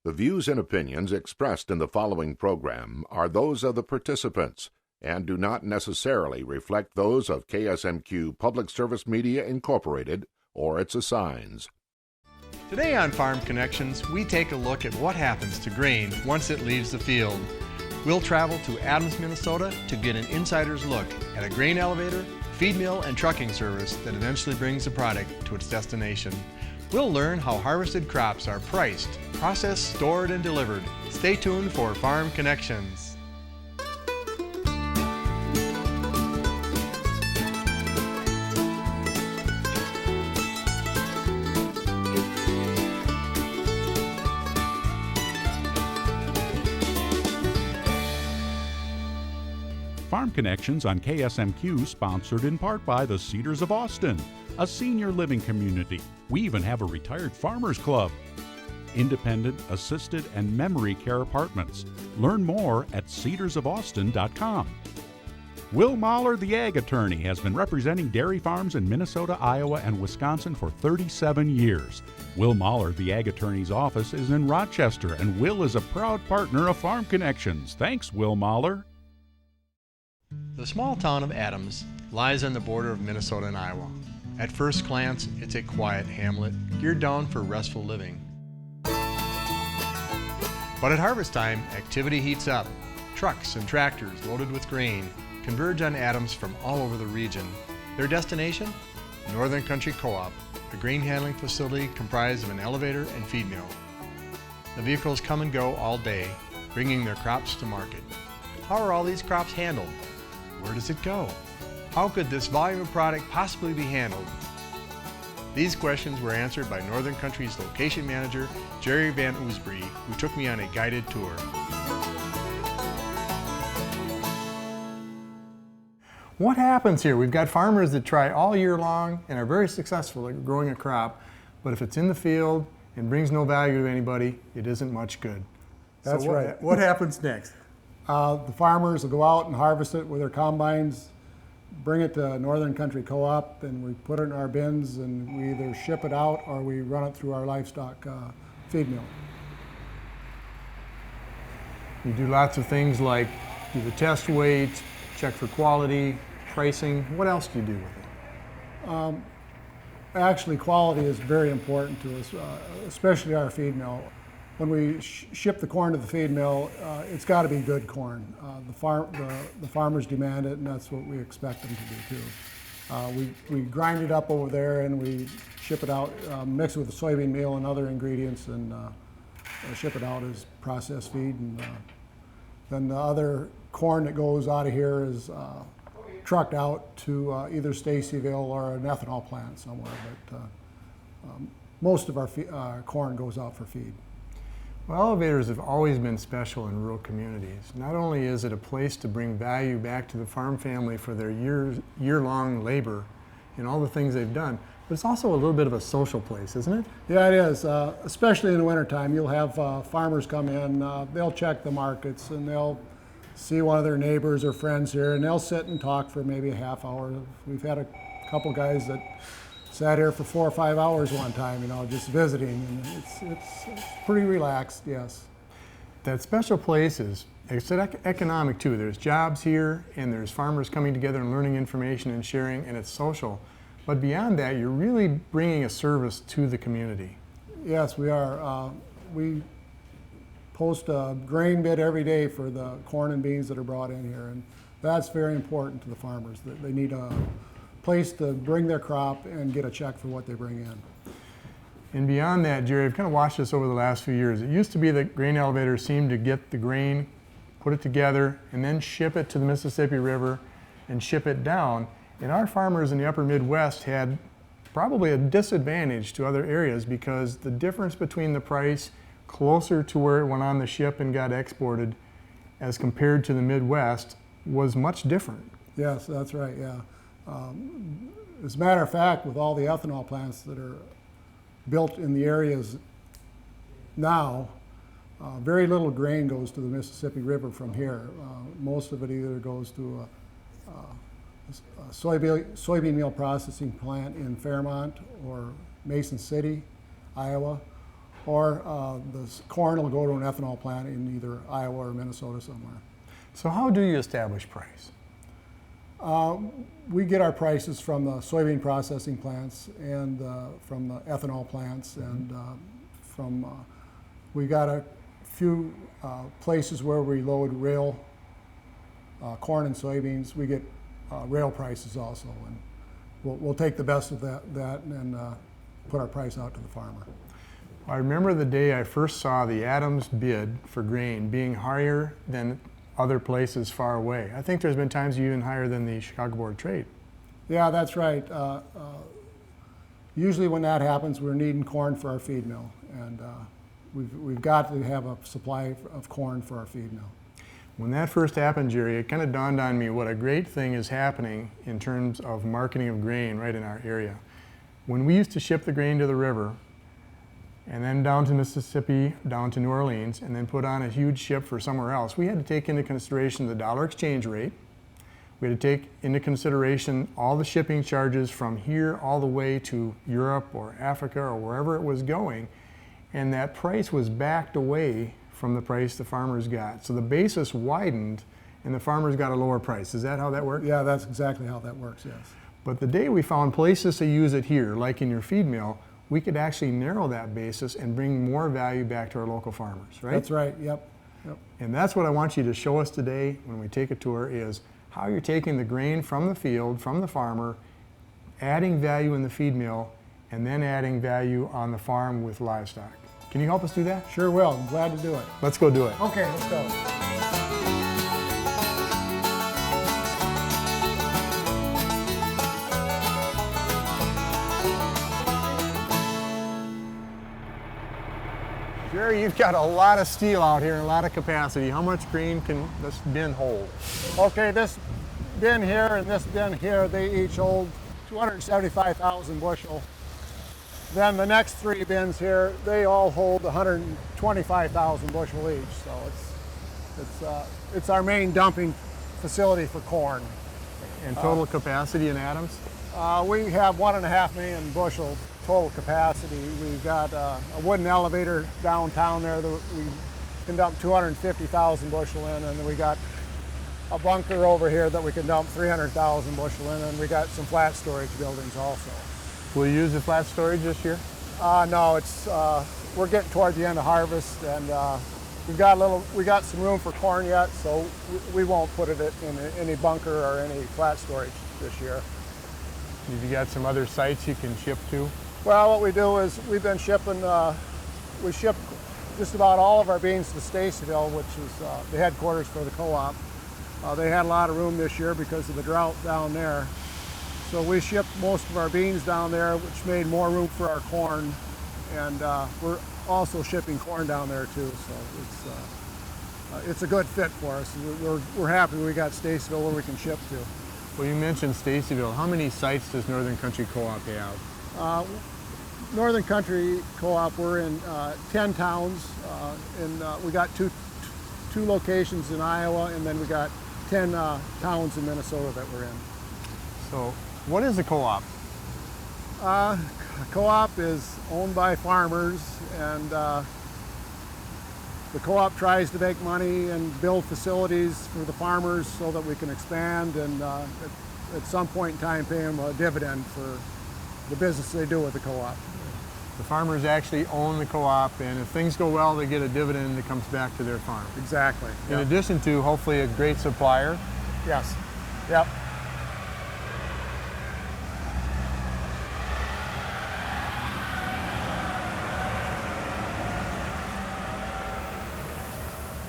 The views and opinions expressed in the following program are those of the participants and do not necessarily reflect those of KSMQ Public Service Media Incorporated or its assigns. Today on Farm Connections, we take a look at what happens to grain once it leaves the field. We'll travel to Adams, Minnesota to get an insider's look at a grain elevator, feed mill, and trucking service that eventually brings the product to its destination. We'll learn how harvested crops are priced, processed, stored, and delivered. Stay tuned for Farm Connections. Farm Connections on KSMQ, sponsored in part by the Cedars of Austin, a senior living community. We even have a retired farmers club. Independent, assisted, and memory care apartments. Learn more at cedarsofaustin.com. Will Mahler, the ag attorney, has been representing dairy farms in Minnesota, Iowa, and Wisconsin for 37 years. Will Mahler, the ag attorney's office is in Rochester, and Will is a proud partner of Farm Connections. Thanks, Will Mahler. The small town of Adams lies on the border of Minnesota and Iowa. At first glance, it's a quiet hamlet geared down for restful living. But at harvest time, activity heats up. Trucks and tractors loaded with grain converge on Adams from all over the region. Their destination? Northern Country Co-op, a grain handling facility comprised of an elevator and feed mill. The vehicles come and go all day, bringing their crops to market. How are all these crops handled? Where does it go? How could this volume of product possibly be handled? These questions were answered by Northern Country's location manager, Jerry Van Oosbree, who took me on a guided tour. What happens here? We've got farmers that try all year long and are very successful at growing a crop, but if it's in the field and brings no value to anybody, it isn't much good. That's right. What happens next? The farmers will go out and harvest it with their combines, bring it to Northern Country Co-op, and we put it in our bins, and we either ship it out or we run it through our livestock feed mill. You do lots of things like do the test weight, check for quality, pricing. What else do you do with it? Actually, quality is very important to us, especially our feed mill. When we ship the corn to the feed mill, it's got to be good corn. The farmers demand it, and that's what we expect them to do too. We grind it up over there and we ship it out, mix it with the soybean meal and other ingredients, and ship it out as processed feed. And then the other corn that goes out of here is trucked out to either Stacyville or an ethanol plant somewhere. But most of our corn goes out for feed. Well, elevators have always been special in rural communities. Not only is it a place to bring value back to the farm family for their year-long labor and all the things they've done, but it's also a little bit of a social place, isn't it? Yeah, it is. Especially in the wintertime, you'll have farmers come in, they'll check the markets, and they'll see one of their neighbors or friends here, and they'll sit and talk for maybe a half hour. We've had a couple guys that sat here for 4 or 5 hours one time, just visiting, and it's pretty relaxed, yes. That special place it's economic too. There's jobs here, and there's farmers coming together and learning information and sharing, and it's social. But beyond that, you're really bringing a service to the community. Yes, we are. We post a grain bid every day for the corn and beans that are brought in here, and that's very important to the farmers. That they need a place to bring their crop and get a check for what they bring in. And beyond that, Jerry, I've kind of watched this over the last few years. It used to be that grain elevators seemed to get the grain, put it together, and then ship it to the Mississippi River and ship it down. And our farmers in the upper Midwest had probably a disadvantage to other areas because the difference between the price closer to where it went on the ship and got exported as compared to the Midwest was much different. Yes, that's right, yeah. As a matter of fact, with all the ethanol plants that are built in the areas now, very little grain goes to the Mississippi River from here. Most of it either goes to a soybean meal processing plant in Fairmont or Mason City, Iowa, or the corn will go to an ethanol plant in either Iowa or Minnesota somewhere. So how do you establish price? We get our prices from the soybean processing plants and from the ethanol plants, and we got a few places where we load rail corn and soybeans. We get rail prices also, and we'll take the best of that and put our price out to the farmer. I remember the day I first saw the Adams bid for grain being higher than other places far away. I think there's been times even higher than the Chicago Board of Trade. Yeah, that's right. Usually when that happens, we're needing corn for our feed mill, and we've got to have a supply of corn for our feed mill. When that first happened, Jerry, it kind of dawned on me what a great thing is happening in terms of marketing of grain right in our area. When we used to ship the grain to the river, and then down to Mississippi, down to New Orleans, and then put on a huge ship for somewhere else, we had to take into consideration the dollar exchange rate. We had to take into consideration all the shipping charges from here all the way to Europe or Africa or wherever it was going, and that price was backed away from the price the farmers got. So the basis widened and the farmers got a lower price. Is that how that worked? Yeah, that's exactly how that works, yes. But the day we found places to use it here, like in your feed mill, we could actually narrow that basis and bring more value back to our local farmers, right? That's right, yep. And that's what I want you to show us today when we take a tour, is how you're taking the grain from the field, from the farmer, adding value in the feed mill, and then adding value on the farm with livestock. Can you help us do that? Sure will, I'm glad to do it. Let's go do it. Okay, let's go. Jerry, you've got a lot of steel out here and a lot of capacity. How much grain can this bin hold? Okay, this bin here and this bin here, they each hold 275,000 bushel. Then the next three bins here, they all hold 125,000 bushel each. So it's our main dumping facility for corn. And total capacity in Adams? We have 1.5 million bushel total capacity. We've got a wooden elevator downtown there that we can dump 250,000 bushel in, and then we got a bunker over here that we can dump 300,000 bushel in, and we got some flat storage buildings also. Will you use the flat storage this year? No, we're getting toward the end of harvest, and we got some room for corn yet, so we won't put it in any bunker or any flat storage this year. Have you got some other sites you can ship to? Well, what we do is we've been shipping, we ship just about all of our beans to Stacyville, which is the headquarters for the co-op. They had a lot of room this year because of the drought down there. So we shipped most of our beans down there, which made more room for our corn. And we're also shipping corn down there too, so it's a good fit for us. We're happy we got Stacyville where we can ship to. Well, you mentioned Stacyville. How many sites does Northern Country Co-op have? Northern Country Co-op, we're in 10 towns, and we got two locations in Iowa, and then we got 10 towns in Minnesota that we're in. So, what is a co-op? A co-op is owned by farmers, and the co-op tries to make money and build facilities for the farmers so that we can expand and at some point in time pay them a dividend for the business they do with the co-op. The farmers actually own the co-op, and if things go well, they get a dividend that comes back to their farm. Exactly. In addition to, hopefully, a great supplier. Yes. Yep.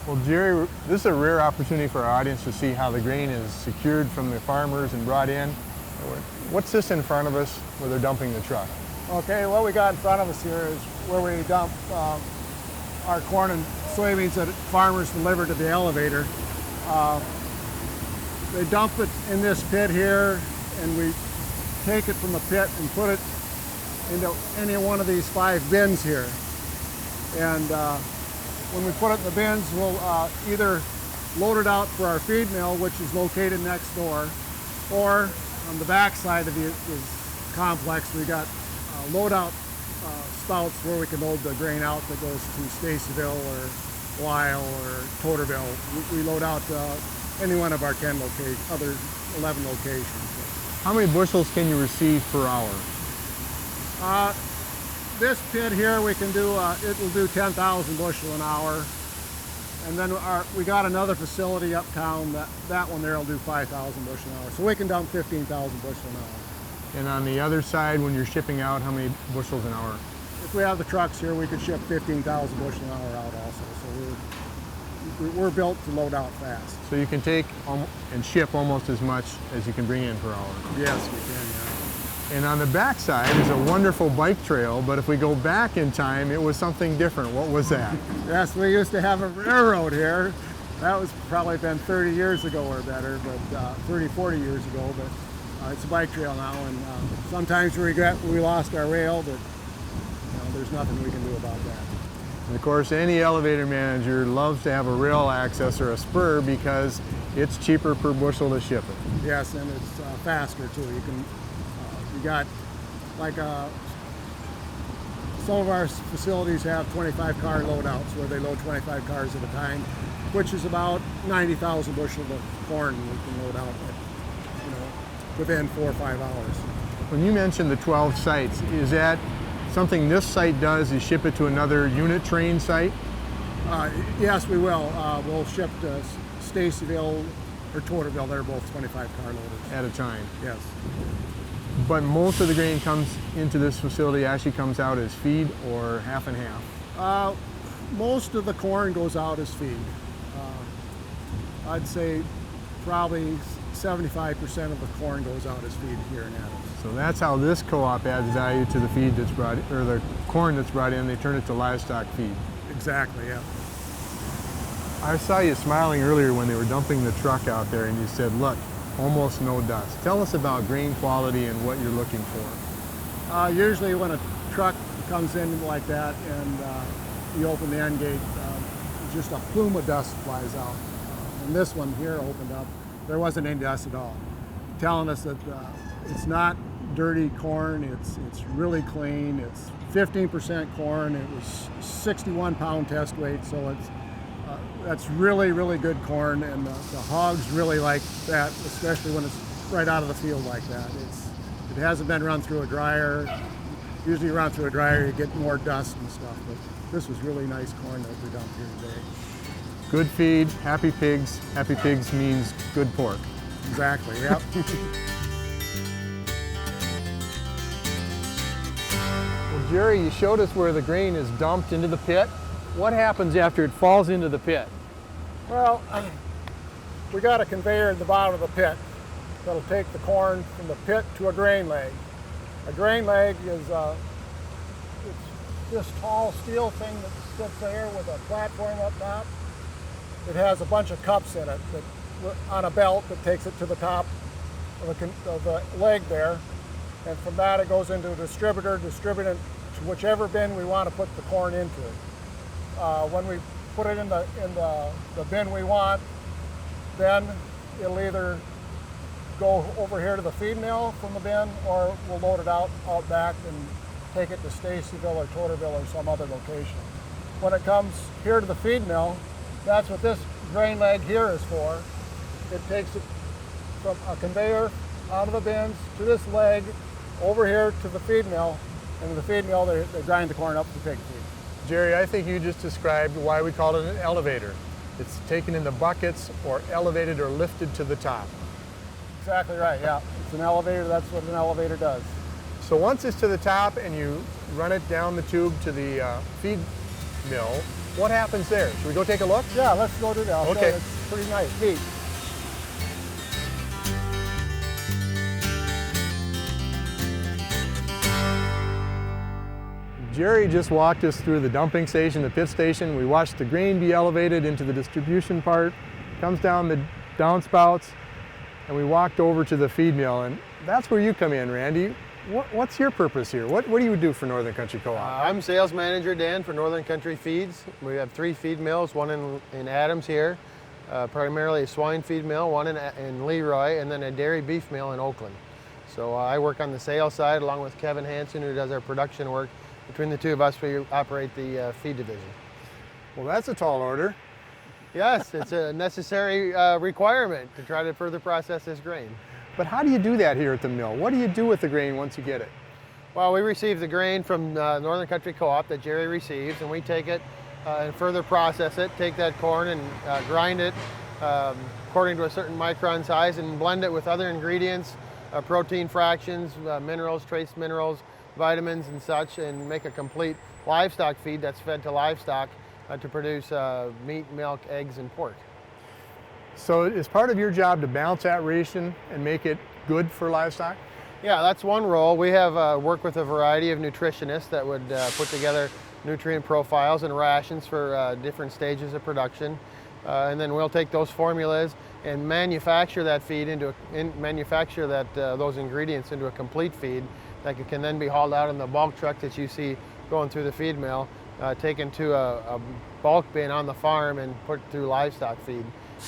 Well, Jerry, this is a rare opportunity for our audience to see how the grain is secured from the farmers and brought in. What's this in front of us where they're dumping the truck? Okay, what we got in front of us here is where we dump our corn and soybeans that farmers deliver to the elevator. They dump it in this pit here, and we take it from the pit and put it into any one of these 5 bins here. And when we put it in the bins, we'll either load it out for our feed mill, which is located next door, or on the back side of this complex, we got load out spouts where we can load the grain out that goes to Stacyville or Lyle or Totterville. We load out any one of our 10 other 11 locations. How many bushels can you receive per hour? This pit here we can do, it will do 10,000 bushel an hour. And then we got another facility uptown, that one there will do 5,000 bushel an hour. So we can dump 15,000 bushel an hour. And on the other side, when you're shipping out, how many bushels an hour? If we have the trucks here, we could ship 15,000 bushel an hour out also. So we're built to load out fast. So you can take and ship almost as much as you can bring in per hour. Yes, we can, yeah. And on the back side is a wonderful bike trail, but if we go back in time, it was something different. What was that? Yes, we used to have a railroad here. That was probably been 30 years ago or better, but 30, 40 years ago, but it's a bike trail now, and sometimes we regret we lost our rail, but there's nothing we can do about that. And of course, any elevator manager loves to have a rail access or a spur because it's cheaper per bushel to ship it. Yes, and it's faster too. You got like some of our facilities have 25 car loadouts where they load 25 cars at a time, which is about 90,000 bushel of corn we can load out within 4 or 5 hours. When you mentioned the 12 sites, is that something this site does, is ship it to another unit train site? Yes, we will. We'll ship to Stacyville or Totterville. They're both 25 car loaders. At a time? Yes. But most of the grain comes into this facility, actually comes out as feed or half and half? Most of the corn goes out as feed. I'd say probably 75% of the corn goes out as feed here in Adams. So that's how this co-op adds value to the feed that's brought, or the corn that's brought in. They turn it to livestock feed. Exactly, yeah. I saw you smiling earlier when they were dumping the truck out there, and you said, "Look, almost no dust." Tell us about grain quality and what you're looking for. Usually when a truck comes in like that and you open the end gate, just a plume of dust flies out. And this one here opened up, there wasn't any dust at all, telling us that it's not dirty corn, it's really clean, it's 15% corn, it was 61-pound test weight, so that's really, really good corn, and the hogs really like that, especially when it's right out of the field like that. It hasn't been run through a dryer. Usually you run through a dryer, you get more dust and stuff, but this was really nice corn that we dumped here today. Good feed, happy pigs. Happy pigs means good pork. Exactly, yep. Well, Jerry, you showed us where the grain is dumped into the pit. What happens after it falls into the pit? Well, we got a conveyor at the bottom of the pit that'll take the corn from the pit to a grain leg. A grain leg is it's this tall steel thing that sits there with a platform up top. It has a bunch of cups in it on a belt that takes it to the top of the leg there, and from that it goes into a distributor, distributing it to whichever bin we want to put the corn into. When we put it in the bin we want, then it'll either go over here to the feed mill from the bin, or we'll load it out back and take it to Stacyville or Totterville or some other location. When it comes here to the feed mill, that's what this grain leg here is for. It takes it from a conveyor out of the bins to this leg over here to the feed mill, and in the feed mill they grind the corn up for pig feed. Jerry, I think you just described why we call it an elevator. It's taken in the buckets or elevated or lifted to the top. Exactly right, yeah. It's an elevator, that's what an elevator does. So once it's to the top and you run it down the tube to the feed mill, what happens there? Should we go take a look? Yeah, let's go do that. Okay. It's pretty nice, neat. Jerry just walked us through the dumping station, the pit station. We watched the grain be elevated into the distribution part, comes down the downspouts, and we walked over to the feed mill. And that's where you come in, Randy. What's your purpose here? What do you do for Northern Country Co-op? I'm sales manager, Dan, for Northern Country Feeds. We have 3 feed mills, one in Adams here, primarily a swine feed mill, one in Leroy, and then a dairy beef mill in Oakland. So I work on the sales side along with Kevin Hansen, who does our production work, between the two of us, we operate the feed division. Well, that's a tall order. Yes, it's a necessary requirement to try to further process this grain. But how do you do that here at the mill? What do you do with the grain once you get it? Well, we receive the grain from Northern Country Co-op that Jerry receives, and we take it and further process it, take that corn and grind it according to a certain micron size and blend it with other ingredients, protein fractions, minerals, trace minerals, vitamins and such, and make a complete livestock feed that's fed to livestock to produce meat, milk, eggs, and pork. So is part of your job to balance that ration and make it good for livestock? Yeah, that's one role. We have worked with a variety of nutritionists that would put together nutrient profiles and rations for different stages of production. And then we'll take those formulas and manufacture that feed those ingredients into a complete feed that can then be hauled out in the bulk truck that you see going through the feed mill, taken to a bulk bin on the farm and put through livestock feed.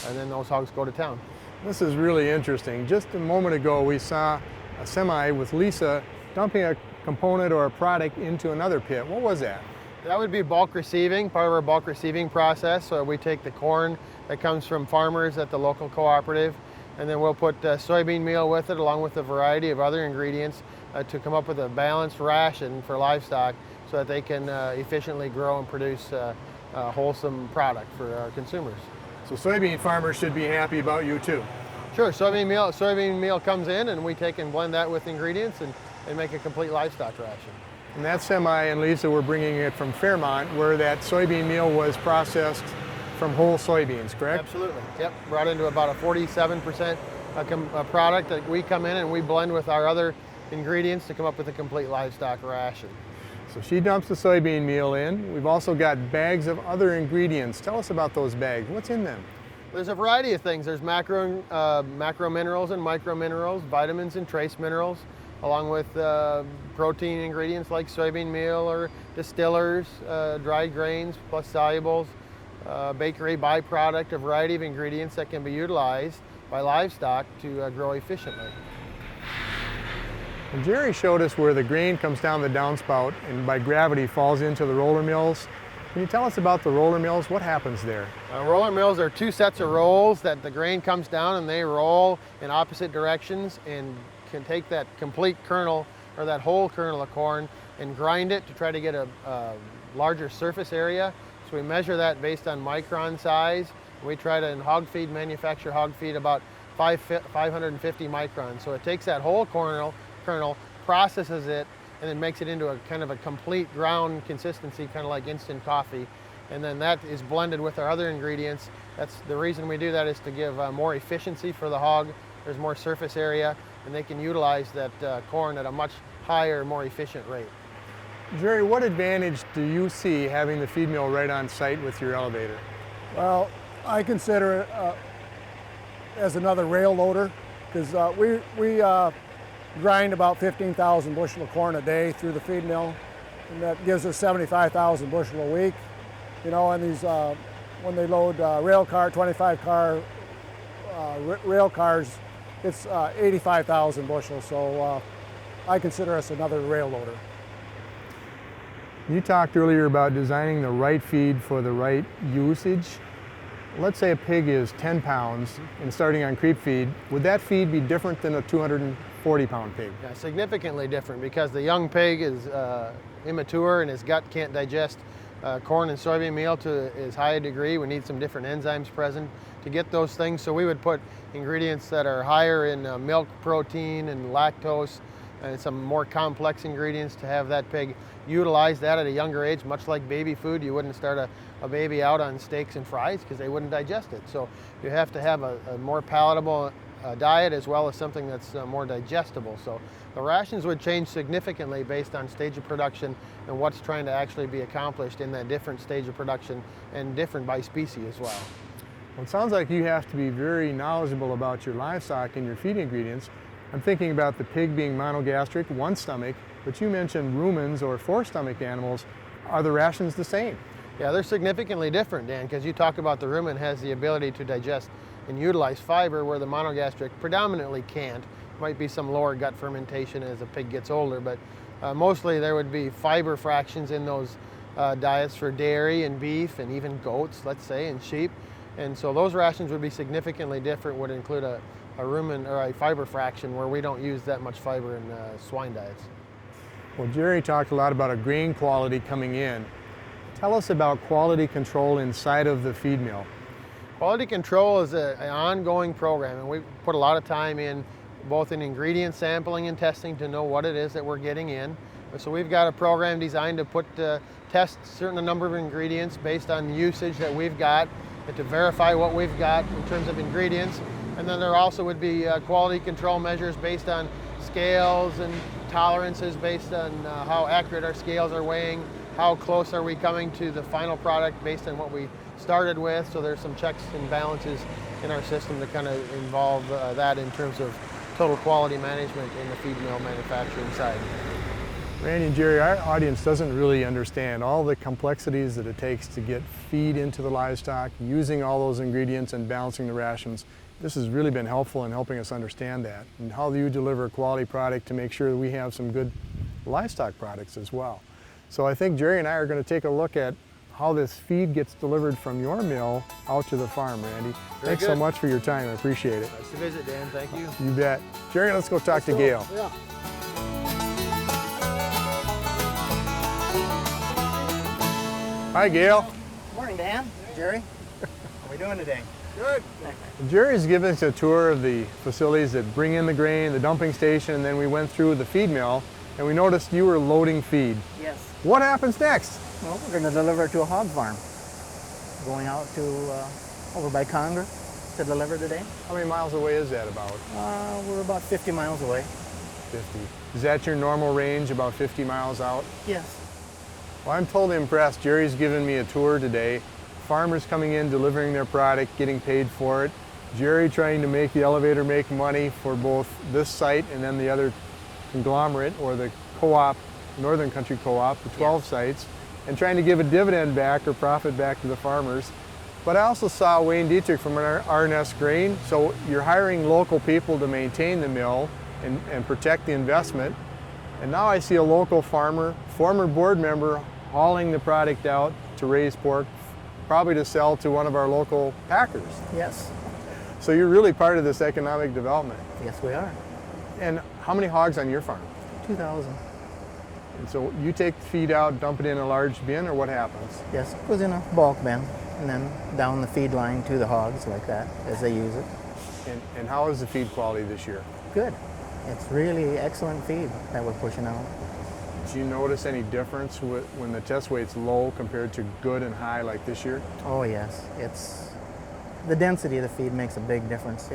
And then those hogs go to town. This is really interesting. Just a moment ago, we saw a semi with Lisa dumping a component or a product into another pit. What was that? That would be bulk receiving, part of our bulk receiving process. So we take the corn that comes from farmers at the local cooperative, and then we'll put soybean meal with it along with a variety of other ingredients to come up with a balanced ration for livestock so that they can efficiently grow and produce a wholesome product for our consumers. So soybean farmers should be happy about you too. Sure, soybean meal comes in and we take and blend that with ingredients and make a complete livestock ration. And that semi and Lisa were bringing it from Fairmont, where that soybean meal was processed from whole soybeans, correct? Absolutely, yep. Brought into about a 47% product that we come in and we blend with our other ingredients to come up with a complete livestock ration. So she dumps the soybean meal in. We've also got bags of other ingredients. Tell us about those bags. What's in them? There's a variety of things. There's macro minerals and micro minerals, vitamins and trace minerals, along with protein ingredients like soybean meal or distillers, dried grains plus solubles, bakery byproduct, a variety of ingredients that can be utilized by livestock to grow efficiently. And Jerry showed us where the grain comes down the downspout and by gravity falls into the roller mills. Can you tell us about the roller mills? What happens there? Roller mills are two sets of rolls that the grain comes down and they roll in opposite directions and can take that complete kernel or that whole kernel of corn and grind it to try to get a larger surface area. So we measure that based on micron size. We try to manufacture hog feed about 550 microns. So it takes that whole kernel, processes it, and then makes it into a kind of a complete ground consistency, kind of like instant coffee. And then that is blended with our other ingredients. That's the reason we do that, is to give more efficiency for the hog. There's more surface area, and they can utilize that corn at a much higher, more efficient rate. Jerry, what advantage do you see having the feed mill right on site with your elevator? Well, I consider it as another rail loader, because we grind about 15,000 bushel of corn a day through the feed mill, and that gives us 75,000 bushel a week. You know, and these when they load rail car, 25 car rail cars, it's 85,000 bushels. So I consider us another rail loader. You talked earlier about designing the right feed for the right usage. Let's say a pig is 10 pounds and starting on creep feed. Would that feed be different than a 240-pound pig? Yeah, significantly different, because the young pig is immature and his gut can't digest corn and soybean meal to as high a degree. We need some different enzymes present to get those things. So we would put ingredients that are higher in milk protein and lactose and some more complex ingredients to have that pig utilize that at a younger age. Much like baby food, you wouldn't start a baby out on steaks and fries because they wouldn't digest it. So you have to have a more palatable diet as well as something that's more digestible. So the rations would change significantly based on stage of production and what's trying to actually be accomplished in that different stage of production, and different by species as well. Well, it sounds like you have to be very knowledgeable about your livestock and your feed ingredients. I'm thinking about the pig being monogastric, one stomach, but you mentioned rumens or four stomach animals. Are the rations the same? Yeah, they're significantly different, Dan, because you talk about the rumen has the ability to digest and utilize fiber where the monogastric predominantly can't. Might be some lower gut fermentation as a pig gets older, but Mostly there would be fiber fractions in those diets for dairy and beef and even goats, let's say, and sheep. And so those rations would be significantly different, would include a rumen or a fiber fraction where we don't use that much fiber in swine diets. Well, Jerry talked a lot about a grain quality coming in. Tell us about quality control inside of the feed mill. Quality control is an ongoing program, and we put a lot of time in both in ingredient sampling and testing to know what it is that we're getting in. So we've got a program designed to test a certain number of ingredients based on the usage that we've got and to verify what we've got in terms of ingredients. And then there also would be quality control measures based on scales and tolerances based on how accurate our scales are weighing, how close are we coming to the final product based on what we started with. So there's some checks and balances in our system that kind of involve that in terms of total quality management in the feed mill manufacturing side. Randy and Jerry, our audience doesn't really understand all the complexities that it takes to get feed into the livestock, using all those ingredients and balancing the rations. This has really been helpful in helping us understand that, and how do you deliver a quality product to make sure that we have some good livestock products as well. So I think Jerry and I are going to take a look at how this feed gets delivered from your mill out to the farm, Randy. Thanks so much for your time. I appreciate it. Nice to visit, Dan. Thank you. You bet. Jerry, let's go talk to Gail. Yeah. Hi, Gail. Morning, Dan. Jerry. How are we doing today? Good. Jerry's given us a tour of the facilities that bring in the grain, the dumping station, and then we went through the feed mill, and we noticed you were loading feed. Yes. What happens next? Well, we're going to deliver to a hog farm. Going out to over by Conger to deliver today. How many miles away is that about? We're about 50 miles away. 50. Is that your normal range, about 50 miles out? Yes. Well, I'm totally impressed. Jerry's given me a tour today. Farmers coming in, delivering their product, getting paid for it. Jerry trying to make the elevator make money for both this site and then the other conglomerate or the co-op, Northern Country Co-op, the 12 sites, and trying to give a dividend back or profit back to the farmers. But I also saw Wayne Dietrich from RNS Grain. So you're hiring local people to maintain the mill and protect the investment. And now I see a local farmer, former board member, hauling the product out to raise pork, probably to sell to one of our local packers. Yes. So you're really part of this economic development. Yes, we are. And how many hogs on your farm? 2,000. And so you take the feed out, dump it in a large bin, or what happens? Yes, it goes in a bulk bin and then down the feed line to the hogs like that as they use it. And how is the feed quality this year? Good. It's really excellent feed that we're pushing out. Do you notice any difference when the test weight's low compared to good and high like this year? Oh yes, the density of the feed makes a big difference.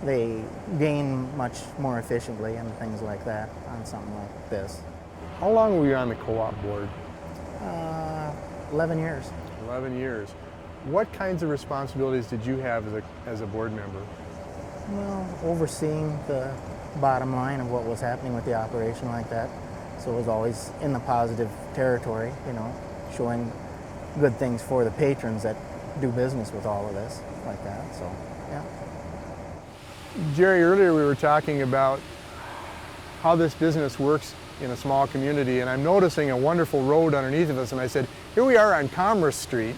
They gain much more efficiently and things like that on something like this. How long were you on the co-op board? 11 years. 11 years. What kinds of responsibilities did you have as a board member? Well, overseeing the bottom line of what was happening with the operation like that. So it was always in the positive territory, you know, showing good things for the patrons that do business with all of this like that, so yeah. Jerry, earlier we were talking about how this business works in a small community, and I'm noticing a wonderful road underneath of us, and I said, here we are on Commerce Street,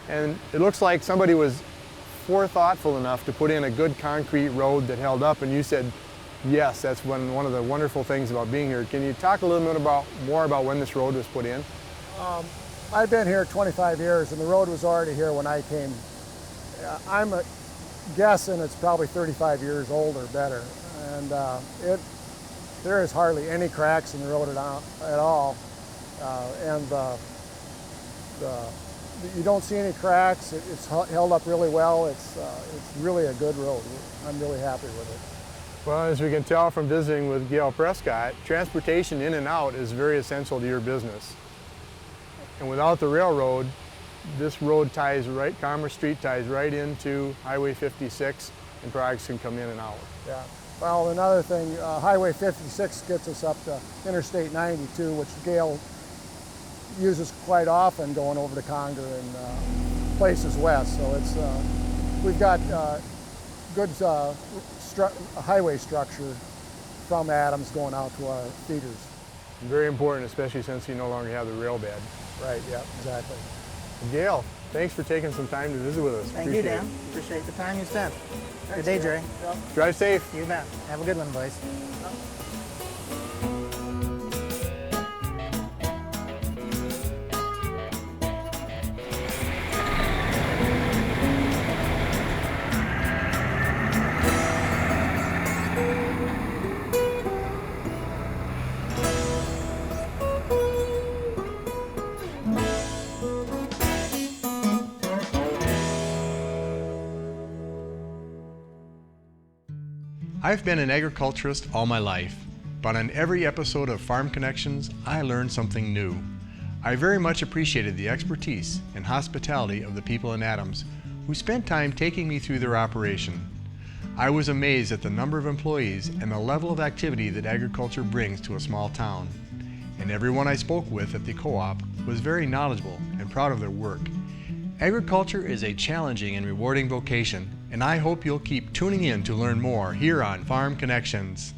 and it looks like somebody was forethoughtful enough to put in a good concrete road that held up, and you said, yes, that's one of the wonderful things about being here. Can you talk a little bit more about when this road was put in? I've been here 25 years, and the road was already here when I came. I'm guessing it's probably 35 years old or better, and there is hardly any cracks in the road at all, and you don't see any cracks. It's held up really well. It's really a good road. I'm really happy with it. Well, as we can tell from visiting with Gail Prescott, transportation in and out is very essential to your business. And without the railroad, this road Commerce Street ties right into Highway 56, and products can come in and out. Yeah. Well, another thing, Highway 56 gets us up to Interstate 92, which Gail uses quite often going over to Conger and places west. So it's we've got good highway structure from Adams going out to our feeders. Very important, especially since you no longer have the rail bed. Right, yeah, exactly. Gail, thanks for taking some time to visit with us. Thank you, Dan. Appreciate the time you spent. Good day, Jerry. Drive safe. You bet. Have a good one, boys. I've been an agriculturist all my life, but on every episode of Farm Connections, I learned something new. I very much appreciated the expertise and hospitality of the people in Adams who spent time taking me through their operation. I was amazed at the number of employees and the level of activity that agriculture brings to a small town. And everyone I spoke with at the co-op was very knowledgeable and proud of their work. Agriculture is a challenging and rewarding vocation, and I hope you'll keep tuning in to learn more here on Farm Connections.